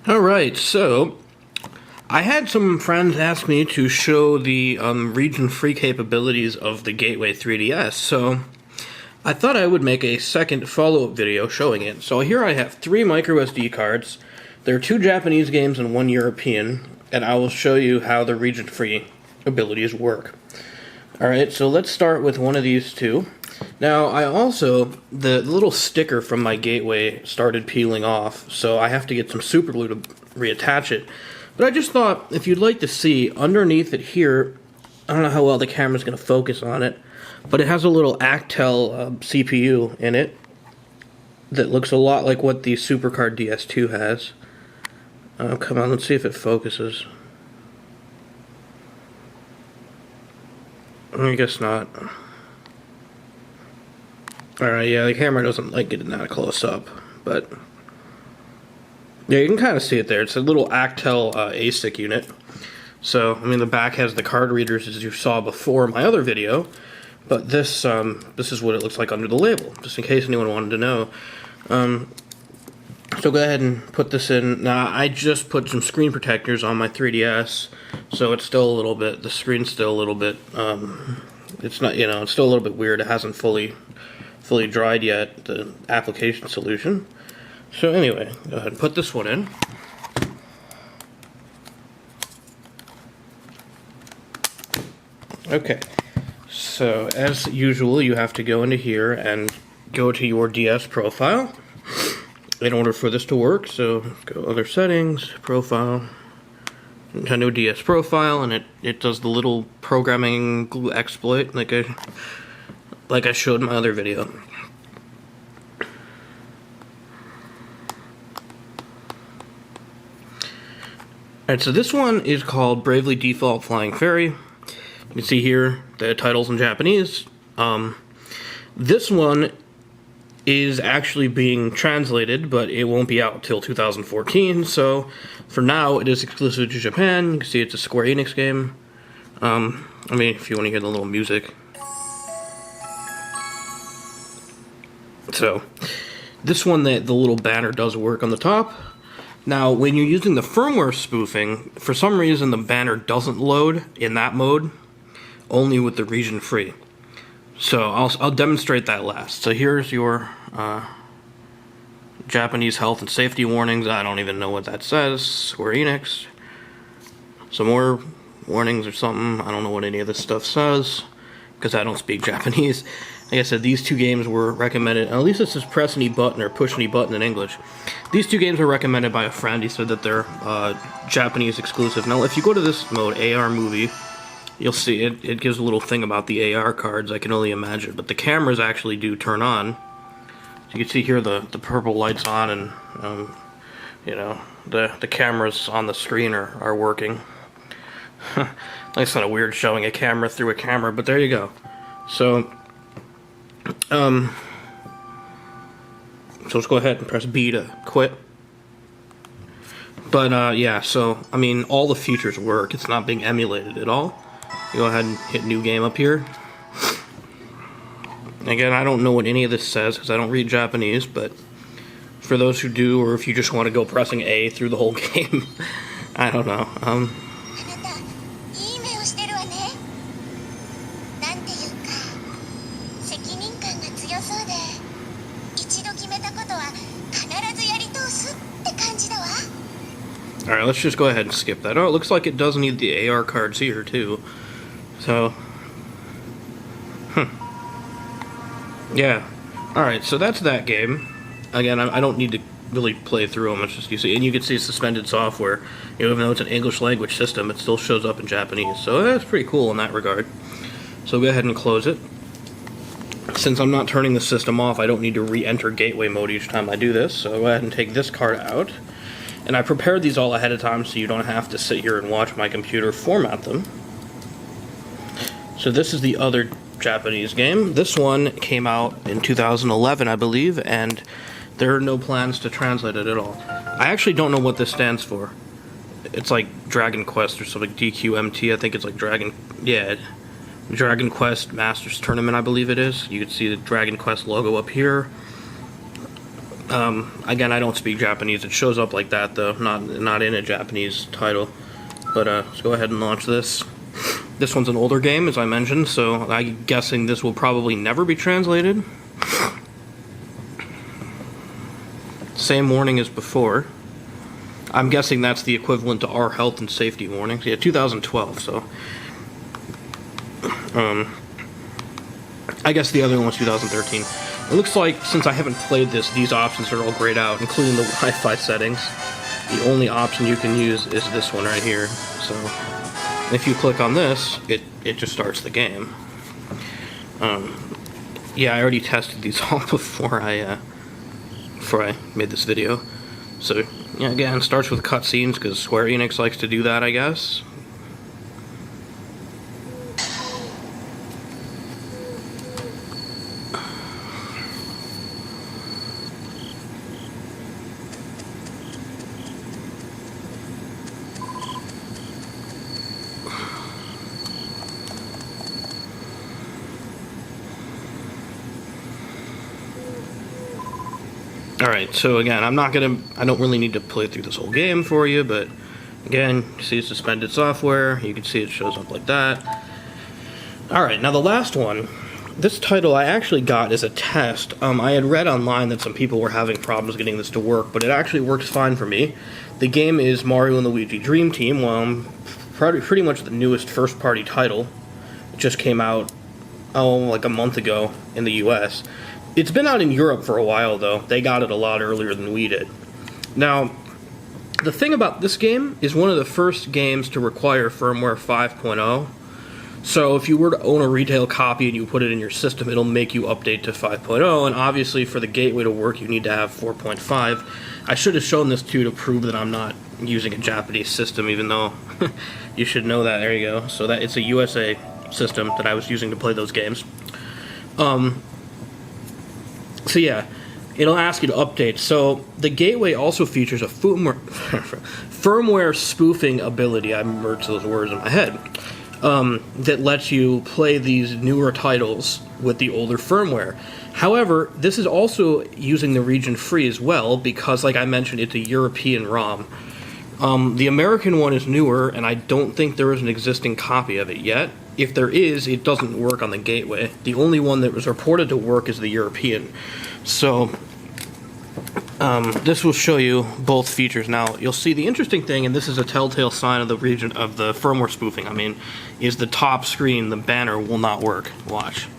Alright, so I had some friends ask me to show the region-free capabilities of the Gateway 3DS, so I thought I would make a second follow-up video showing it. So here I have 3 microSD cards. There are 2 Japanese games and 1 European, and I will show you how the region-free abilities work. Alright, so let's start with one of these 2. Now, the little sticker from my Gateway started peeling off, so I have to get some super glue to reattach it. But I just thought, if you'd like to see, underneath it here, I don't know how well the camera's going to focus on it, but it has a little Actel CPU in it that looks a lot like what the Supercard DS2 has. Come on, let's see if it focuses. I guess not. Alright, yeah, the camera doesn't like getting that close up, but yeah, you can kind of see it there. It's a little Actel ASIC unit. So, I mean, the back has the card readers as you saw before in my other video, but this is what it looks like under the label, just in case anyone wanted to know. So go ahead and put this in. Now, I just put some screen protectors on my 3DS, so it's still a little bit, the screen's still a little bit, it's not, it's still a little bit weird. It hasn't fully dried yet, the application solution. So anyway, go ahead and put this one in. Okay, so as usual, you have to go into here and go to your DS profile in order for this to work. So go other settings, profile, Nintendo DS profile, and it does the little programming glue exploit like I showed in my other video. Alright, so this one is called Bravely Default Flying Fairy. You can see here the title's in Japanese. This one is actually being translated, but it won't be out till 2014, so for now it is exclusive to Japan. You can see it's a Square Enix game. I mean, if you want to hear the little music. So, this one, the little banner does work on the top. Now, when you're using the firmware spoofing, for some reason the banner doesn't load in that mode, only with the region free. So, I'll demonstrate that last. So here's your Japanese health and safety warnings. I don't even know what that says. Square Enix. Some more warnings or something. I don't know what any of this stuff says, because I don't speak Japanese. Like I said, these 2 games were recommended, at least it says press any button or push any button in English. These 2 games were recommended by a friend. He said that they're Japanese exclusive. Now, if you go to this mode, AR movie, you'll see it gives a little thing about the AR cards, I can only imagine. But the cameras actually do turn on. So you can see here the purple lights on, and, the cameras on the screen are working. That's kind of weird showing a camera through a camera, but there you go. So let's go ahead and press B to quit. But, yeah, so, I mean, all the features work. It's not being emulated at all. You go ahead and hit new game up here. Again, I don't know what any of this says, because I don't read Japanese, but for those who do, or if you just want to go pressing A through the whole game, I don't know. Alright, let's just go ahead and skip that. Oh, it looks like it does need the AR cards here, too. So, yeah. Alright, so that's that game. Again, I don't need to really play through them, it's just, you see, and you can see suspended software. Even though it's an English language system, it still shows up in Japanese. So that's pretty cool in that regard. So go ahead and close it. Since I'm not turning the system off, I don't need to re-enter gateway mode each time I do this. So go ahead and take this card out. And I prepared these all ahead of time so you don't have to sit here and watch my computer format them. So this is the other Japanese game. This one came out in 2011, I believe, and there are no plans to translate it at all. I actually don't know what this stands for. It's like Dragon Quest or something, DQMT, I think it's like Dragon Quest Masters Tournament, I believe it is. You can see the Dragon Quest logo up here. Again, I don't speak Japanese. It shows up like that, though, not in a Japanese title. But let's go ahead and launch this. This one's an older game, as I mentioned, so I'm guessing this will probably never be translated. Same warning as before. I'm guessing that's the equivalent to our health and safety warnings. Yeah, 2012, so... I guess the other one was 2013. It looks like, since I haven't played this, these options are all grayed out, including the Wi-Fi settings. The only option you can use is this one right here. So, if you click on this, it just starts the game. Yeah, I already tested these all before I made this video. So, yeah, again, it starts with cutscenes, because Square Enix likes to do that, I guess. Alright, so again, I don't really need to play through this whole game for you, but again, you see suspended software, you can see it shows up like that. Alright, now the last one, this title I actually got as a test. I had read online that some people were having problems getting this to work, but it actually works fine for me. The game is Mario & Luigi Dream Team, pretty much the newest first-party title. It just came out, like a month ago in the US. It's been out in Europe for a while, though. They got it a lot earlier than we did. Now, the thing about this game is one of the first games to require firmware 5.0. So if you were to own a retail copy and you put it in your system, it'll make you update to 5.0, and obviously for the gateway to work, you need to have 4.5. I should have shown this to prove that I'm not using a Japanese system, even though you should know that. There you go. So that it's a USA system that I was using to play those games. So yeah, it'll ask you to update. So the gateway also features a firmware spoofing ability. I merged those words in my head. That lets you play these newer titles with the older firmware. However, this is also using the region free as well, because like I mentioned, it's a European ROM. The American one is newer, and I don't think there is an existing copy of it yet. If there is, it doesn't work on the gateway. The only one that was reported to work is the European. So, this will show you both features. Now, you'll see the interesting thing, and this is a telltale sign of the region of the firmware spoofing, is the top screen, the banner, will not work. Watch.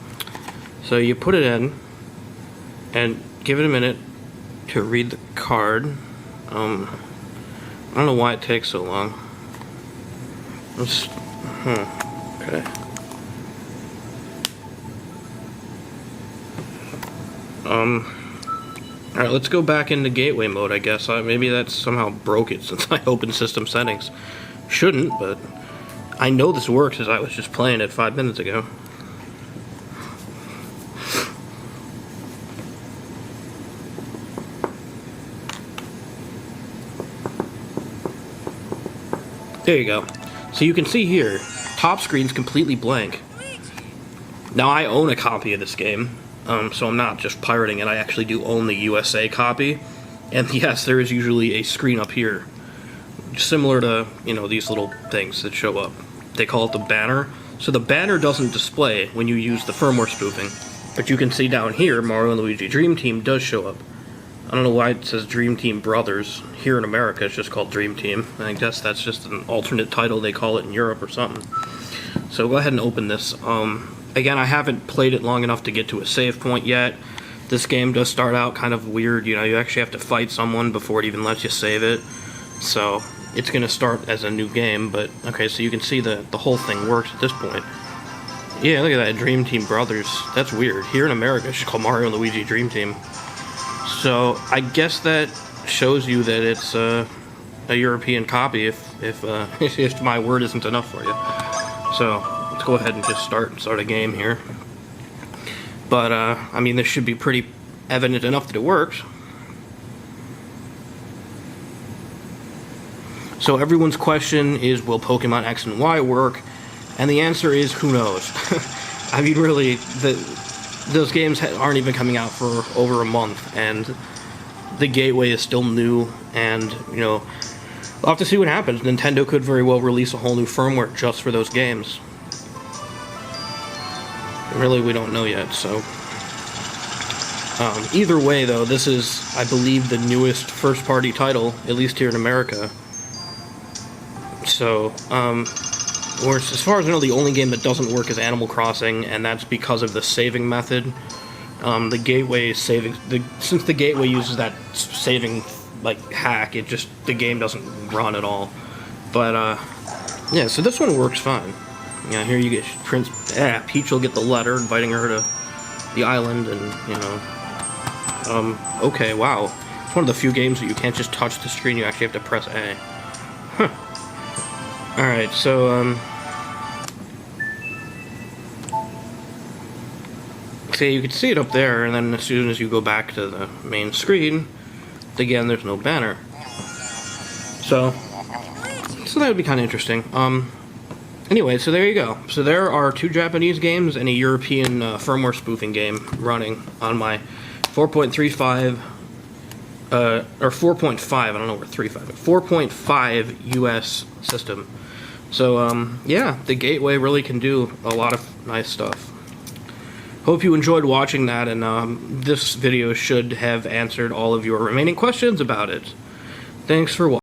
So you put it in, and give it a minute to read the card. I don't know why it takes so long. Okay. Alright, let's go back into gateway mode, I guess. Maybe that somehow broke it since I opened system settings. Shouldn't, but I know this works as I was just playing it 5 minutes ago. There you go. So you can see here, top screen's completely blank. Now I own a copy of this game, so I'm not just pirating it, I actually do own the USA copy. And yes, there is usually a screen up here, similar to, these little things that show up. They call it the banner. So the banner doesn't display when you use the firmware spoofing, but you can see down here, Mario & Luigi Dream Team does show up. I don't know why it says Dream Team Brothers. Here in America, it's just called Dream Team. I guess that's just an alternate title they call it in Europe or something. So go ahead and open this. Again, I haven't played it long enough to get to a save point yet. This game does start out kind of weird. You actually have to fight someone before it even lets you save it. So it's going to start as a new game. But okay, so you can see the whole thing works at this point. Yeah, look at that, Dream Team Brothers. That's weird. Here in America, it's called Mario & Luigi Dream Team. So I guess that shows you that it's a European copy if my word isn't enough for you. So let's go ahead and just start a game here. But this should be pretty evident enough that it works. So everyone's question is, will Pokemon X and Y work? And the answer is, who knows? Really, those games aren't even coming out for over a month, and the Gateway is still new, and, you know, we'll have to see what happens. Nintendo could very well release a whole new firmware just for those games. Really, we don't know yet, so... either way, though, this is, I believe, the newest first-party title, at least here in America. So, or as far as I know, the only game that doesn't work is Animal Crossing, and that's because of the saving method. The Gateway saving, since the Gateway uses that saving, like, hack, the game doesn't run at all. But, yeah, so this one works fine. Yeah, here you get Peach will get the letter inviting her to the island, and, you know, okay, wow. It's one of the few games that you can't just touch the screen, you actually have to press A. Huh. Alright, so, see, you can see it up there, and then as soon as you go back to the main screen, again, there's no banner. So that would be kind of interesting. Anyway, so there you go. So there are 2 Japanese games and a European firmware spoofing game running on my 4.35, or 4.5, I don't know where 3.5, 4.5 US system. So, yeah, the Gateway really can do a lot of nice stuff. Hope you enjoyed watching that, and this video should have answered all of your remaining questions about it. Thanks for watching.